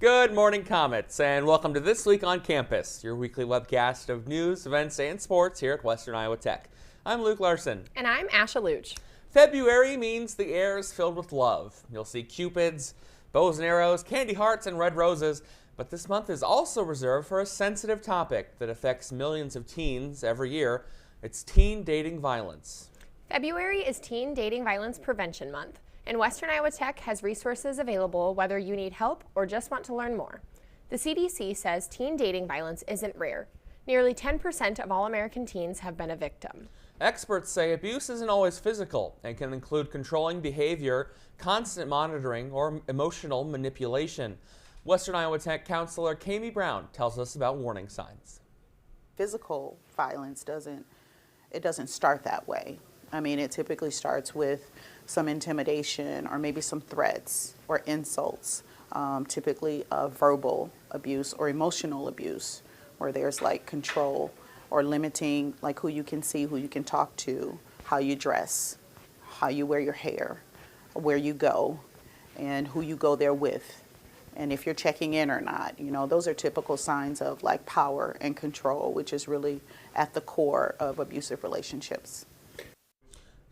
Good morning, Comets, and welcome to This Week on Campus, your weekly webcast of news, events, and sports here at Western Iowa Tech. I'm Luke Larson. And I'm Asha Luch. February means the air is filled with love. You'll see cupids, bows and arrows, candy hearts, and red roses. But this month is also reserved for a sensitive topic that affects millions of teens every year. It's teen dating violence. February is Teen Dating Violence Prevention Month, and Western Iowa Tech has resources available whether you need help or just want to learn more. The CDC says teen dating violence isn't rare. Nearly 10% of all American teens have been a victim. Experts say abuse isn't always physical and can include controlling behavior, constant monitoring, or emotional manipulation. Western Iowa Tech counselor Kami Brown tells us about warning signs. Physical violence doesn't start that way. I mean, it typically starts with some intimidation or maybe some threats or insults, typically verbal abuse or emotional abuse, where there's like control or limiting like who you can see, who you can talk to, how you dress, how you wear your hair, where you go, and who you go there with, and if you're checking in or not. You know, those are typical signs of like power and control, which is really at the core of abusive relationships.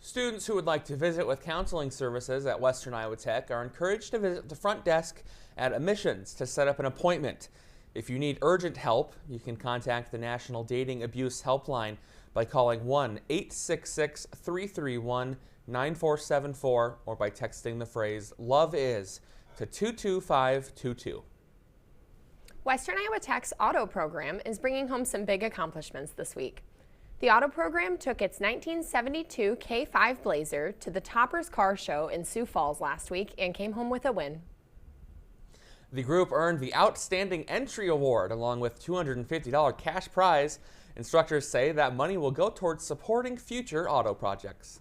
Students who would like to visit with counseling services at Western Iowa Tech are encouraged to visit the front desk at admissions to set up an appointment. If you need urgent help, you can contact the National Dating Abuse Helpline by calling 1-866-331-9474 or by texting the phrase "Love Is" to 22522. Western Iowa Tech's auto program is bringing home some big accomplishments this week. The auto program took its 1972 K5 Blazer to the Toppers Car Show in Sioux Falls last week and came home with a win. The group earned the Outstanding Entry Award along with $250 cash prize. Instructors say that money will go towards supporting future auto projects.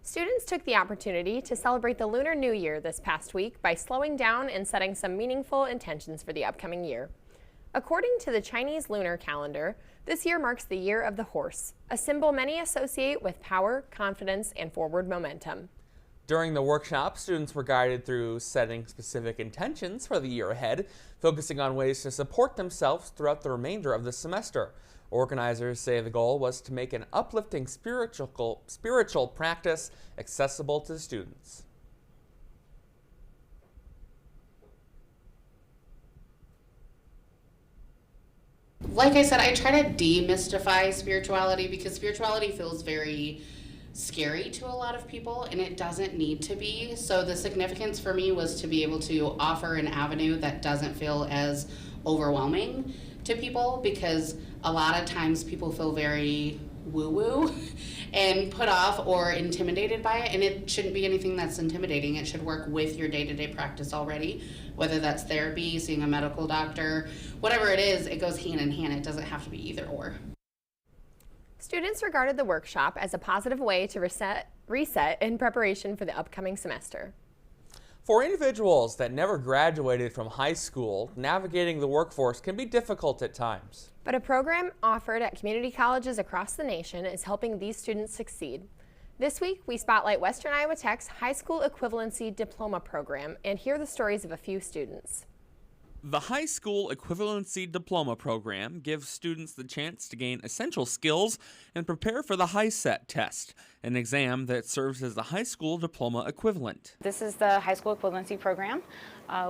Students took the opportunity to celebrate the Lunar New Year this past week by slowing down and setting some meaningful intentions for the upcoming year. According to the Chinese lunar calendar, this year marks the Year of the Horse, a symbol many associate with power, confidence, and forward momentum. During the workshop, students were guided through setting specific intentions for the year ahead, focusing on ways to support themselves throughout the remainder of the semester. Organizers say the goal was to make an uplifting spiritual practice accessible to students. Like I said, I try to demystify spirituality because spirituality feels very scary to a lot of people, and it doesn't need to be. So the significance for me was to be able to offer an avenue that doesn't feel as overwhelming to people, because a lot of times people feel very woo-woo and put off or intimidated by it, and it shouldn't be anything that's intimidating. It should work with your day-to-day practice already, whether that's therapy, seeing a medical doctor, whatever it is, it goes hand in hand. It doesn't have to be either or. Students regarded the workshop as a positive way to reset in preparation for the upcoming semester. For individuals that never graduated from high school, navigating the workforce can be difficult at times. But a program offered at community colleges across the nation is helping these students succeed. This week, we spotlight Western Iowa Tech's High School Equivalency Diploma Program and hear the stories of a few students. The High School Equivalency Diploma Program gives students the chance to gain essential skills and prepare for the HiSET test, an exam that serves as the high school diploma equivalent. This is the High School Equivalency Program.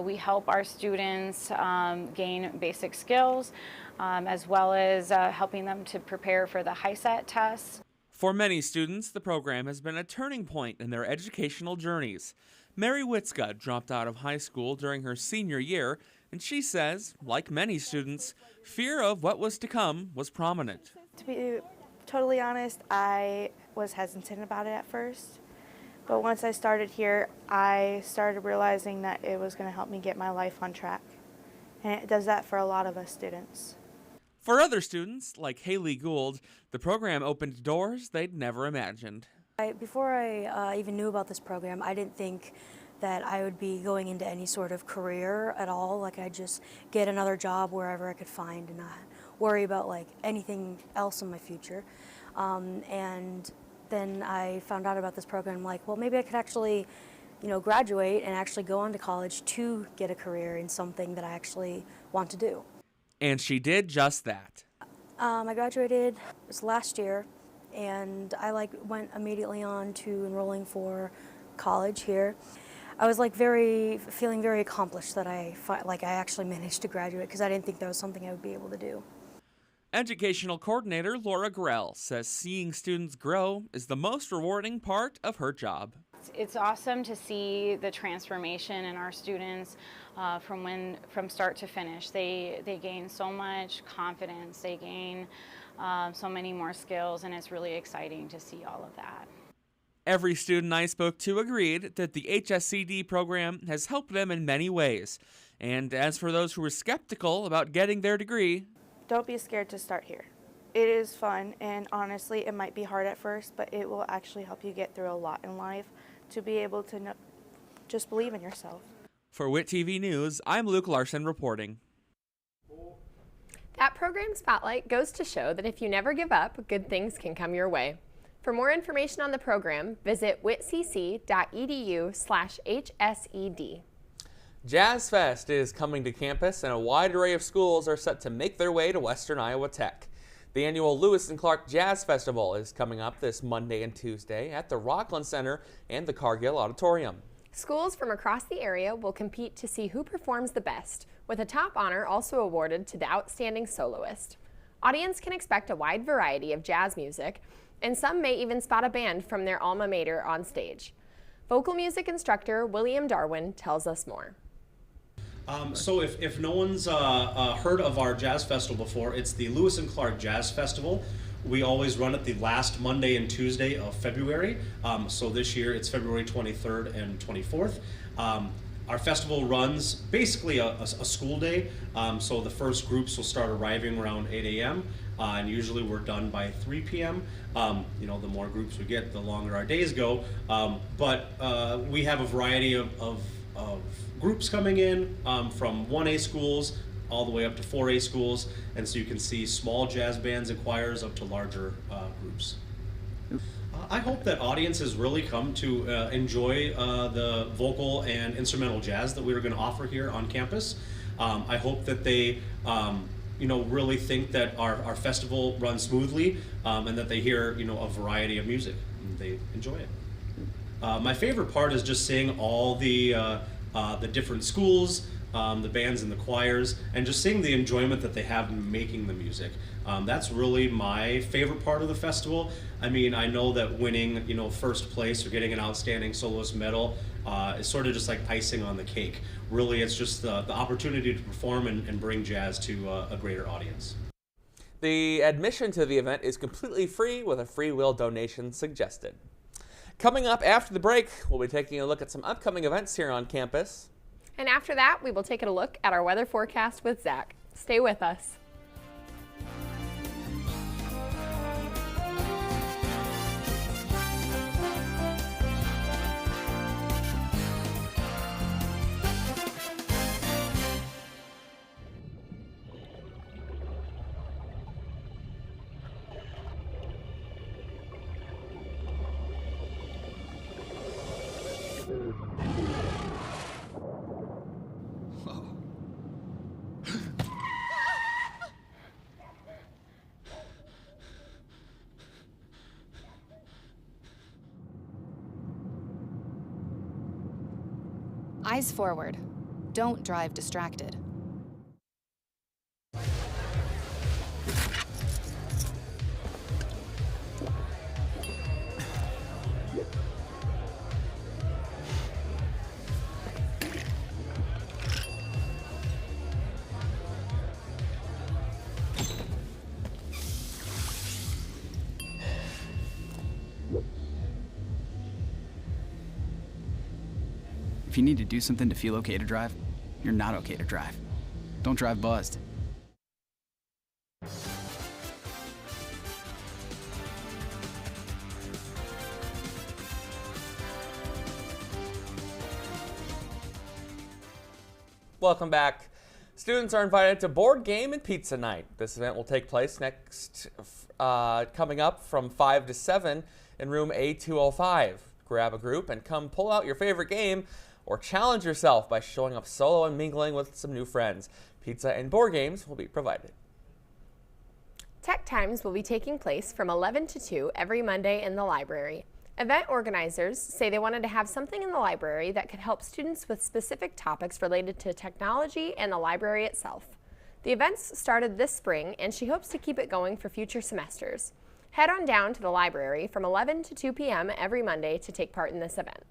We help our students gain basic skills as well as helping them to prepare for the HiSET test. For many students, the program has been a turning point in their educational journeys. Mary Witzka dropped out of high school during her senior year, and she says, like many students, fear of what was to come was prominent. To be totally honest, I was hesitant about it at first, but once I started here, I started realizing that it was going to help me get my life on track, and it does that for a lot of us students. For other students, like Haley Gould, the program opened doors they'd never imagined. Before I even knew about this program, I didn't think that I would be going into any sort of career at all. Like, I'd just get another job wherever I could find and not worry about like anything else in my future. And then I found out about this program, like, well, maybe I could actually graduate and actually go on to college to get a career in something that I actually want to do. And she did just that. I graduated last year, and I went immediately on to enrolling for college here. I was feeling very accomplished that I actually managed to graduate, because I didn't think that was something I would be able to do. Educational coordinator Laura Grell says seeing students grow is the most rewarding part of her job. It's awesome to see the transformation in our students from start to finish. They gain so much confidence, they gain so many more skills, and it's really exciting to see all of that. Every student I spoke to agreed that the HSCD program has helped them in many ways. And as for those who were skeptical about getting their degree, Don't be scared to start here. It is fun, and honestly, it might be hard at first, but it will actually help you get through a lot in life to be able to just believe in yourself. for WIT TV News, I'm Luke Larson reporting. That program spotlight goes to show that if you never give up, good things can come your way. For more information on the program, visit witcc.edu/HSED. Jazz Fest is coming to campus, and a wide array of schools are set to make their way to Western Iowa Tech. The annual Lewis and Clark Jazz Festival is coming up this Monday and Tuesday at the Rockland Center and the Cargill Auditorium. Schools from across the area will compete to see who performs the best, with a top honor also awarded to the outstanding soloist. Audience can expect a wide variety of jazz music, and some may even spot a band from their alma mater on stage. Vocal music instructor William Darwin tells us more. So if no one's heard of our jazz festival before, it's the Lewis and Clark Jazz Festival. We always run it the last Monday and Tuesday of February. So this year it's February 23rd and 24th. Our festival runs basically a school day. So the first groups will start arriving around 8 a.m. And usually we're done by 3 p.m. The more groups we get, the longer our days go. But we have a variety of groups coming in from 1A schools all the way up to 4A schools, and so you can see small jazz bands and choirs up to larger groups. I hope that audiences really come to enjoy the vocal and instrumental jazz that we're going to offer here on campus. I hope that they really think that our festival runs smoothly, and that they hear a variety of music and they enjoy it. My favorite part is just seeing all the different schools, the bands and the choirs, and just seeing the enjoyment that they have in making the music. That's really my favorite part of the festival. I mean, I know that winning, first place or getting an outstanding soloist medal is sort of just like icing on the cake. Really, it's just the opportunity to perform and bring jazz to a greater audience. The admission to the event is completely free with a free will donation suggested. Coming up after the break, we'll be taking a look at some upcoming events here on campus. And after that, we will take a look at our weather forecast with Zach. Stay with us. Eyes forward. Don't drive distracted. If you need to do something to feel okay to drive, you're not okay to drive. Don't drive buzzed. Welcome back. Students are invited to board game and pizza night. This event will take place coming up from 5 to 7 in room A205. Grab a group and come pull out your favorite game, or challenge yourself by showing up solo and mingling with some new friends. Pizza and board games will be provided. Tech Times will be taking place from 11 to 2 every Monday in the library. Event organizers say they wanted to have something in the library that could help students with specific topics related to technology and the library itself. The events started this spring, and she hopes to keep it going for future semesters. Head on down to the library from 11 to 2 p.m. every Monday to take part in this event.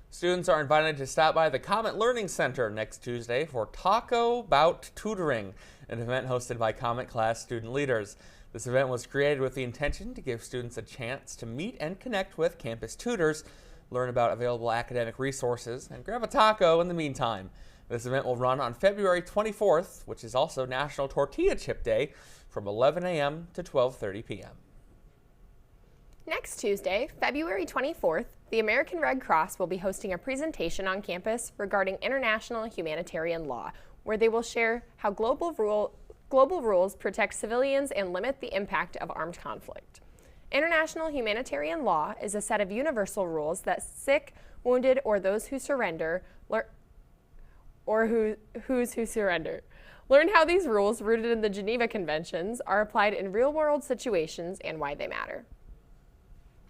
Students are invited to stop by the Comet Learning Center next Tuesday for Taco Bout Tutoring, an event hosted by Comet class student leaders. This event was created with the intention to give students a chance to meet and connect with campus tutors, learn about available academic resources, and grab a taco in the meantime. This event will run on February 24th, which is also National Tortilla Chip Day, from 11 a.m. to 12:30 p.m. Next Tuesday, February 24th, the American Red Cross will be hosting a presentation on campus regarding international humanitarian law, where they will share how global rules protect civilians and limit the impact of armed conflict. International humanitarian law is a set of universal rules that sick, wounded, or those who surrender surrender. Learn how these rules, rooted in the Geneva Conventions, are applied in real-world situations and why they matter.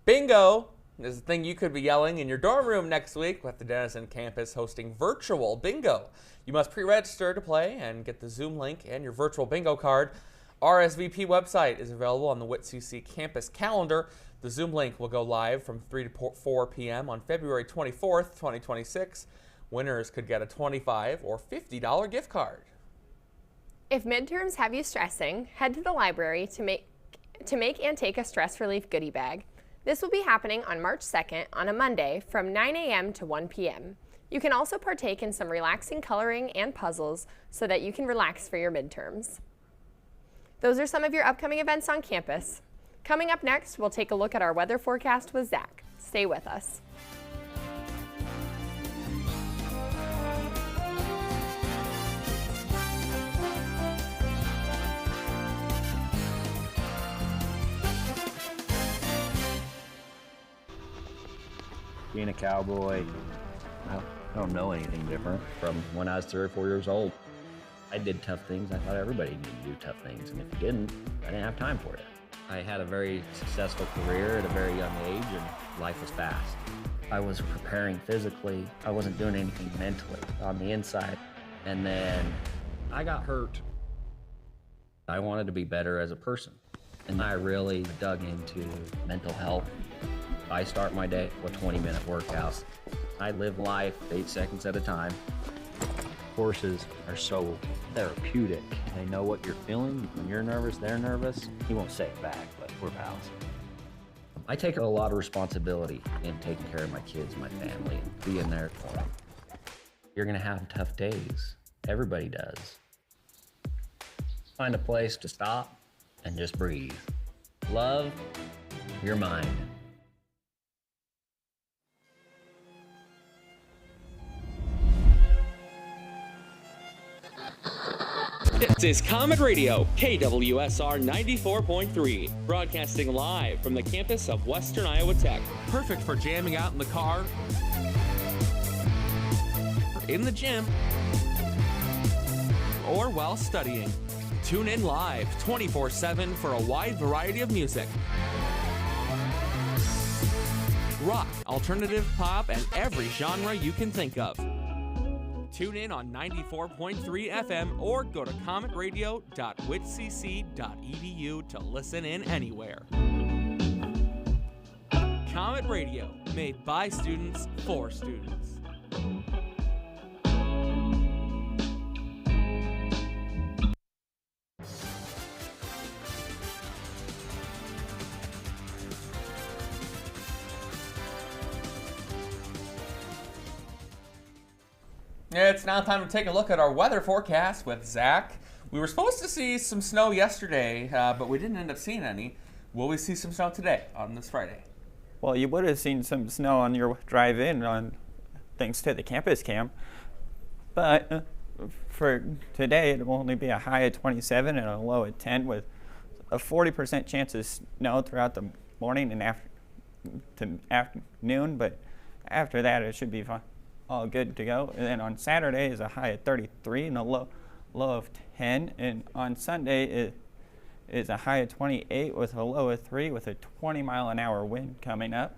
Bingo is the thing you could be yelling in your dorm room next week, with the Denison campus hosting virtual bingo. You must pre-register to play and get the Zoom link and your virtual bingo card. RSVP website is available on the WITCC campus calendar. The Zoom link will go live from 3 to 4 p.m. on February 24th, 2026. Winners could get a $25 or $50 gift card. If midterms have you stressing, head to the library to make and take a stress relief goodie bag. This will be happening on March 2nd on a Monday from 9 a.m. to 1 p.m. You can also partake in some relaxing coloring and puzzles so that you can relax for your midterms. Those are some of your upcoming events on campus. Coming up next, we'll take a look at our weather forecast with Zach. Stay with us. Being a cowboy, I don't know anything different from when I was 3 or 4 years old. I did tough things. I thought everybody needed to do tough things, and if you didn't, I didn't have time for it. I had a very successful career at a very young age, and life was fast. I was preparing physically. I wasn't doing anything mentally on the inside, and then I got hurt. I wanted to be better as a person, and I really dug into mental health. I start my day with 20-minute workouts. I live life 8 seconds at a time. Horses are so therapeutic. They know what you're feeling. When you're nervous, they're nervous. You won't say it back, but we're pals. I take a lot of responsibility in taking care of my kids, my family, and being there for them. You're gonna have tough days. Everybody does. Find a place to stop and just breathe. Love your mind. This is Comet Radio, KWSR 94.3, broadcasting live from the campus of Western Iowa Tech. Perfect for jamming out in the car, in the gym, or while studying. Tune in live 24/7 for a wide variety of music. Rock, alternative, pop, and every genre you can think of. Tune in on 94.3 FM or go to cometradio.witcc.edu to listen in anywhere. Comet Radio, made by students for students. It's now time to take a look at our weather forecast with Zach. We were supposed to see some snow yesterday, but we didn't end up seeing any. Will we see some snow today on this Friday? Well, you would have seen some snow on your drive in thanks to the campus cam. But for today, it will only be a high of 27 and a low of 10 with a 40% chance of snow throughout the morning and to afternoon, but after that it should be fine, all good to go. And then on Saturday is a high of 33 and a low of 10, and on Sunday it is a high of 28 with a low of 3 with a 20-mile-an-hour wind coming up.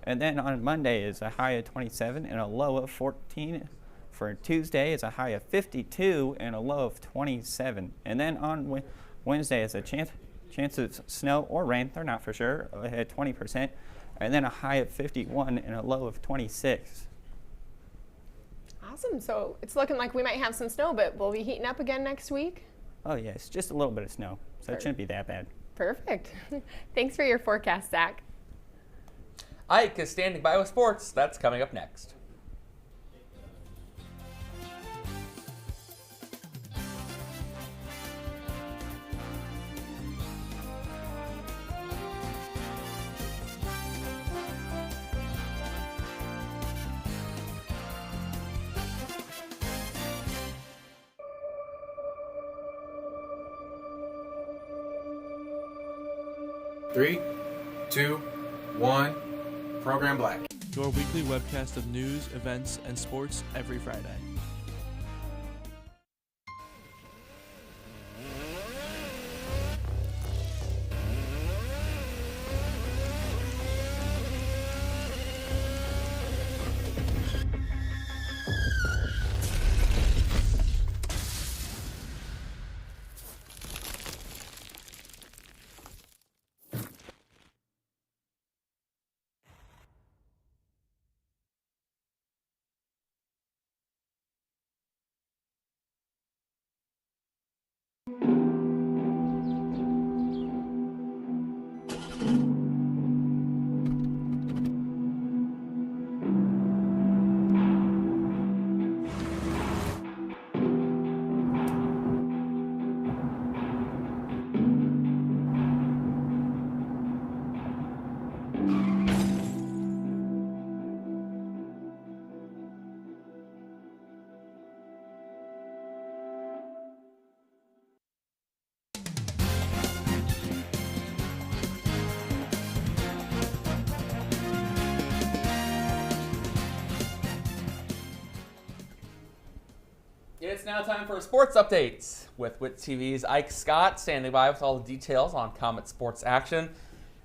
And then on Monday is a high of 27 and a low of 14. For Tuesday it's a high of 52 and a low of 27. And then on Wednesday is a chance of snow or rain, they're not for sure, at 20%. And then a high of 51 and a low of 26. Awesome. So it's looking like we might have some snow, but we'll be heating up again next week. Oh yes, just a little bit of snow, so it shouldn't be that bad. Perfect. Thanks for your forecast, Zach. Ike is standing by with sports. That's coming up next. Three, two, one. Program Black. Your weekly webcast of news, events, and sports every Friday. It's now time for sports updates with WIT TV's Ike Scott standing by with all the details on Comet sports action.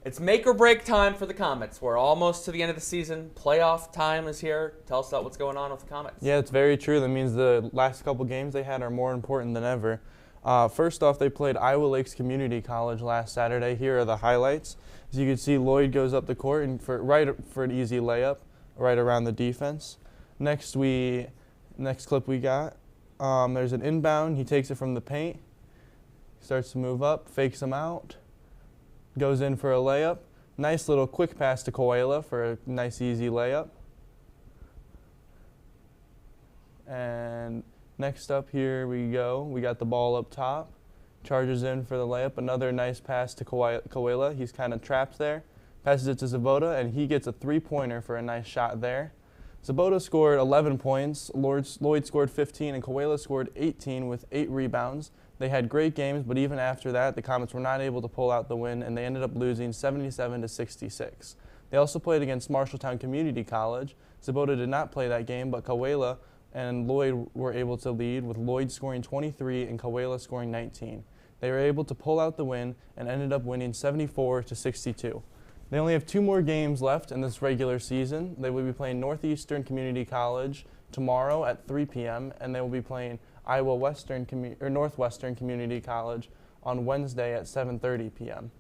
It's make or break time for the Comets. We're almost to the end of the season. Playoff time is here. Tell us about what's going on with the Comets. Yeah, it's very true. That means the last couple games they had are more important than ever. First off, they played Iowa Lakes Community College last Saturday. Here are the highlights. As you can see, Lloyd goes up the court and for an easy layup right around the defense. Next clip we got. There's an inbound. He takes it from the paint, starts to move up, fakes him out, goes in for a layup. Nice little quick pass to Koala for a nice easy layup. And next up here we go. We got the ball up top. Charges in for the layup. Another nice pass to Koala. He's kind of trapped there. Passes it to Zabota, and he gets a three-pointer for a nice shot there. Zabota scored 11 points, Lloyd scored 15, and Koala scored 18 with 8 rebounds. They had great games, but even after that, the Comets were not able to pull out the win, and they ended up losing 77-66. They also played against Marshalltown Community College. Zabota did not play that game, but Koala and Lloyd were able to lead, with Lloyd scoring 23 and Koala scoring 19. They were able to pull out the win and ended up winning 74-62. They only have 2 more games left in this regular season. They will be playing Northeastern Community College tomorrow at 3 p.m. and they will be playing Northwestern Community College on Wednesday at 7:30 p.m.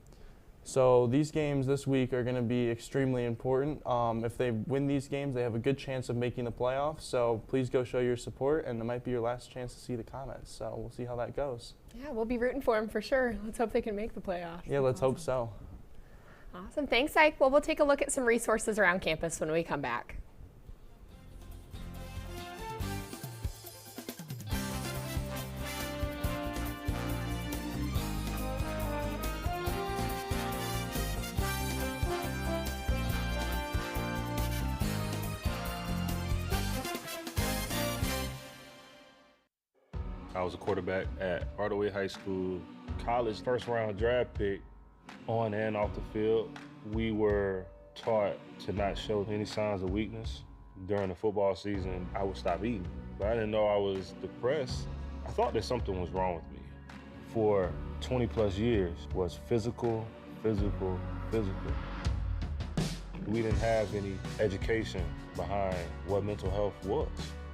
So these games this week are going to be extremely important. If they win these games, they have a good chance of making the playoffs. So please go show your support, and it might be your last chance to see the Comets. So we'll see how that goes. Yeah, we'll be rooting for them for sure. Let's hope they can make the playoffs. Yeah, let's hope so. Awesome. Thanks, Ike. Well, we'll take a look at some resources around campus when we come back. I was a quarterback at Hardaway High School. College first round draft pick, on and off the field. We were taught to not show any signs of weakness. During the football season, I would stop eating, but I didn't know I was depressed. I thought that something was wrong with me. For 20 plus years was physical. We didn't have any education behind what mental health was.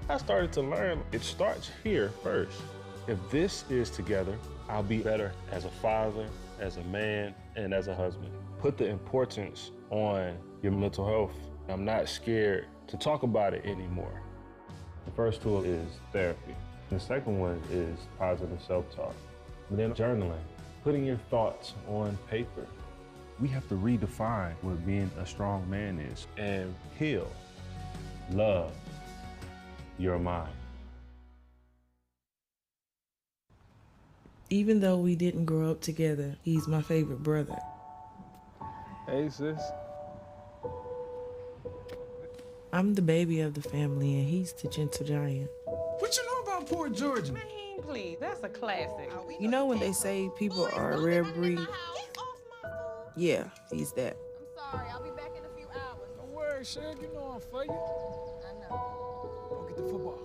I started to learn it starts here first. If this is together, I'll be better as a father, as a man, and as a husband. Put the importance on your mental health. I'm not scared to talk about it anymore. The first tool is therapy. The second one is positive self-talk. But then journaling, putting your thoughts on paper. We have to redefine what being a strong man is and heal, love your mind. Even though we didn't grow up together, he's my favorite brother. Hey, sis. I'm the baby of the family, and he's the gentle giant. What you know about Port Georgia? Man, please, that's a classic. You know when they say people are a rare breed? Yeah, he's that. I'm sorry, I'll be back in a few hours. Don't worry, Shug, you know I'm for you. I know. Go get the football.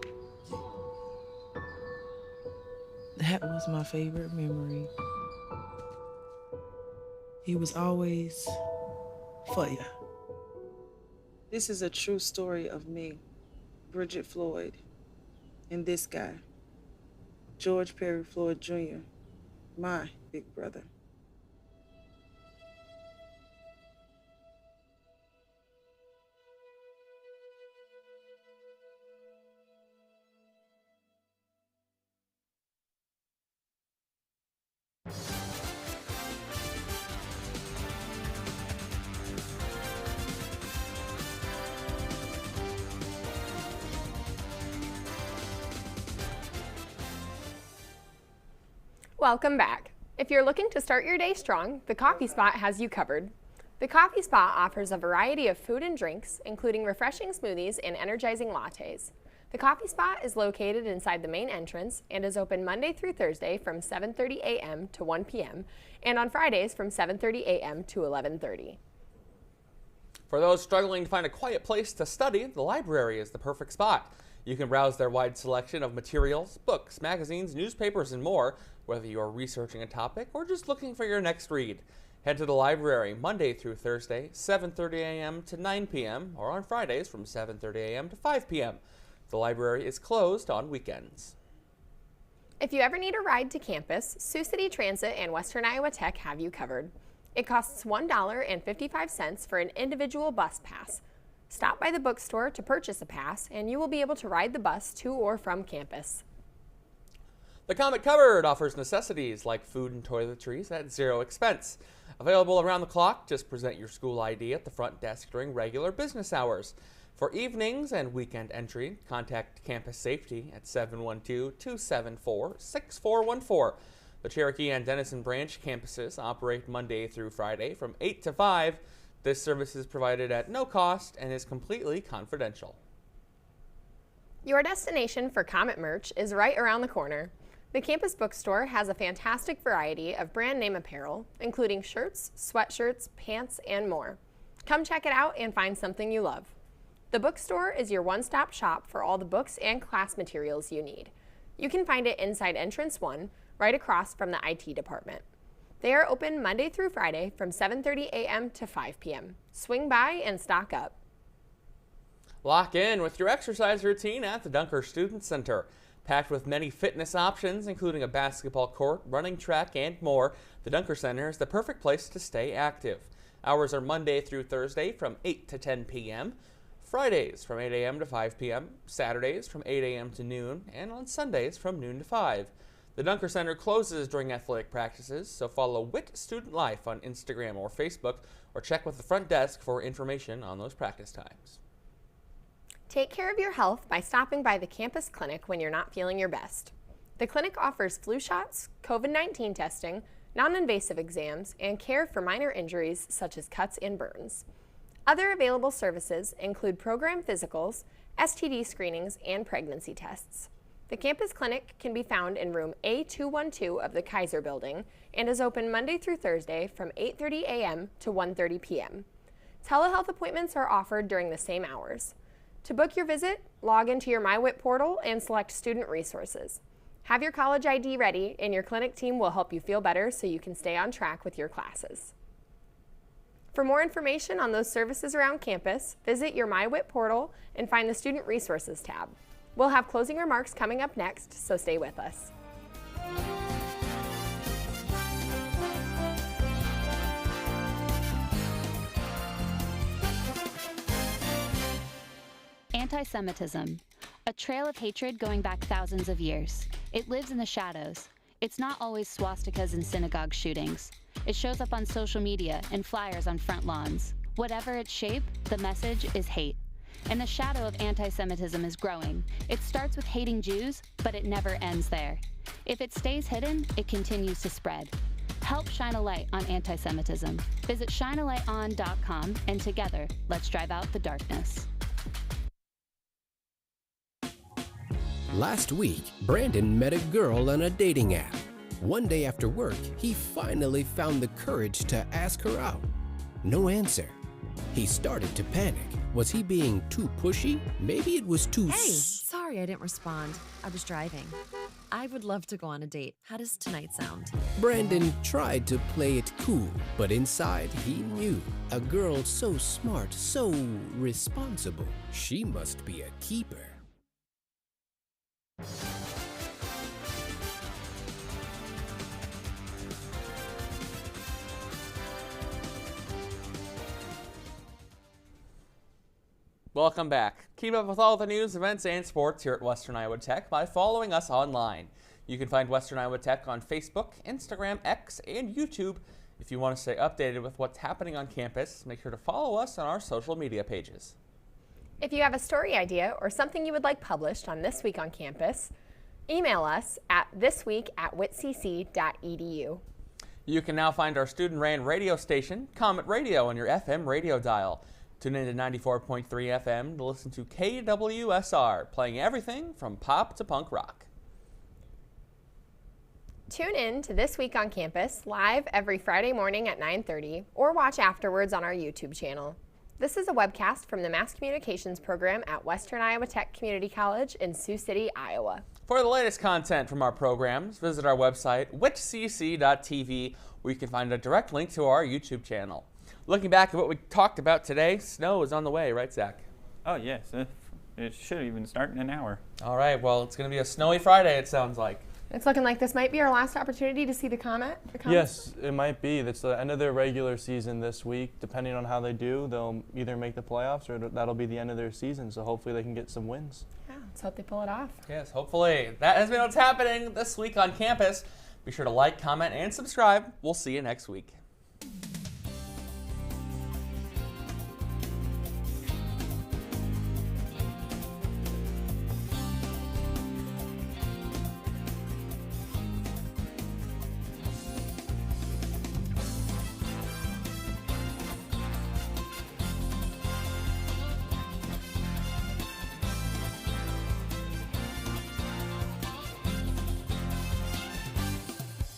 That was my favorite memory. He was always for you. This is a true story of me, Bridget Floyd, and this guy, George Perry Floyd Jr., my big brother. Welcome back. If you're looking to start your day strong, the Coffee Spot has you covered. The Coffee Spot offers a variety of food and drinks, including refreshing smoothies and energizing lattes. The Coffee Spot is located inside the main entrance and is open Monday through Thursday from 7:30 a.m. to 1 p.m. and on Fridays from 7:30 a.m. to 11:30. For those struggling to find a quiet place to study, the library is the perfect spot. You can browse their wide selection of materials, books, magazines, newspapers, and more, whether you're researching a topic or just looking for your next read. Head to the library Monday through Thursday, 7:30 a.m. to 9 p.m., or on Fridays from 7:30 a.m. to 5 p.m. The library is closed on weekends. If you ever need a ride to campus, Sioux City Transit and Western Iowa Tech have you covered. It costs $1.55 for an individual bus pass. Stop by the bookstore to purchase a pass, and you will be able to ride the bus to or from campus. The Comet Cupboard offers necessities like food and toiletries at zero expense. Available around the clock, just present your school ID at the front desk during regular business hours. For evenings and weekend entry, contact Campus Safety at 712-274-6414. The Cherokee and Denison branch campuses operate Monday through Friday from 8 to 5. This service is provided at no cost and is completely confidential. Your destination for Comet merch is right around the corner. The campus bookstore has a fantastic variety of brand name apparel, including shirts, sweatshirts, pants, and more. Come check it out and find something you love. The bookstore is your one-stop shop for all the books and class materials you need. You can find it inside Entrance 1, right across from the IT department. They are open Monday through Friday from 7:30 a.m. to 5 p.m. Swing by and stock up. Lock in with your exercise routine at the Dunker Student Center. Packed with many fitness options, including a basketball court, running track, and more, the Dunker Center is the perfect place to stay active. Hours are Monday through Thursday from 8 to 10 p.m., Fridays from 8 a.m. to 5 p.m., Saturdays from 8 a.m. to noon, and on Sundays from noon to 5. The Dunker Center closes during athletic practices, so follow WIT Student Life on Instagram or Facebook, or check with the front desk for information on those practice times. Take care of your health by stopping by the campus clinic when you're not feeling your best. The clinic offers flu shots, COVID-19 testing, non-invasive exams, and care for minor injuries such as cuts and burns. Other available services include program physicals, STD screenings, and pregnancy tests. The campus clinic can be found in room A212 of the Kaiser Building and is open Monday through Thursday from 8:30 a.m. to 1:30 p.m. Telehealth appointments are offered during the same hours. To book your visit, log into your MyWIT portal and select Student Resources. Have your college ID ready, and your clinic team will help you feel better so you can stay on track with your classes. For more information on those services around campus, visit your MyWIT portal and find the Student Resources tab. We'll have closing remarks coming up next, so stay with us. Anti-Semitism, a trail of hatred going back thousands of years. It lives in the shadows. It's not always swastikas and synagogue shootings. It shows up on social media and flyers on front lawns. Whatever its shape, the message is hate. And the shadow of anti-Semitism is growing. It starts with hating Jews, but it never ends there. If it stays hidden, it continues to spread. Help shine a light on anti-Semitism. Visit shinealighton.com, and together, let's drive out the darkness. Last week, Brandon met a girl on a dating app. One day after work, he finally found the courage to ask her out. No answer. He started to panic. Was he being too pushy? Maybe it was too Sorry I didn't respond. I was driving. I would love to go on a date. How does tonight sound? Brandon tried to play it cool, but inside he knew. A girl so smart, so responsible. She must be a keeper. Welcome back. Keep up with all the news, events, and sports here at Western Iowa Tech by following us online. You can find Western Iowa Tech on Facebook, Instagram, X, and YouTube. If you want to stay updated with what's happening on campus, make sure to follow us on our social media pages. If you have a story idea or something you would like published on This Week on Campus, email us at thisweek@whitcc.edu. You can now find our student-ran radio station, Comet Radio, on your FM radio dial. Tune in to 94.3 FM to listen to KWSR, playing everything from pop to punk rock. Tune in to This Week on Campus live every Friday morning at 9:30 or watch afterwards on our YouTube channel. This is a webcast from the Mass Communications program at Western Iowa Tech Community College in Sioux City, Iowa. For the latest content from our programs, visit our website, whitcc.tv, where you can find a direct link to our YouTube channel. Looking back at what we talked about today, snow is on the way, right, Zach? Oh, yes. It should even start in an hour. All right, well, it's going to be a snowy Friday, it sounds like. It's looking like this might be our last opportunity to see the comet. Yes, it might be. That's the end of their regular season this week. Depending on how they do, they'll either make the playoffs or that'll be the end of their season. So hopefully they can get some wins. Yeah, let's hope they pull it off. Yes, hopefully. That has been what's happening this week on campus. Be sure to like, comment, and subscribe. We'll see you next week.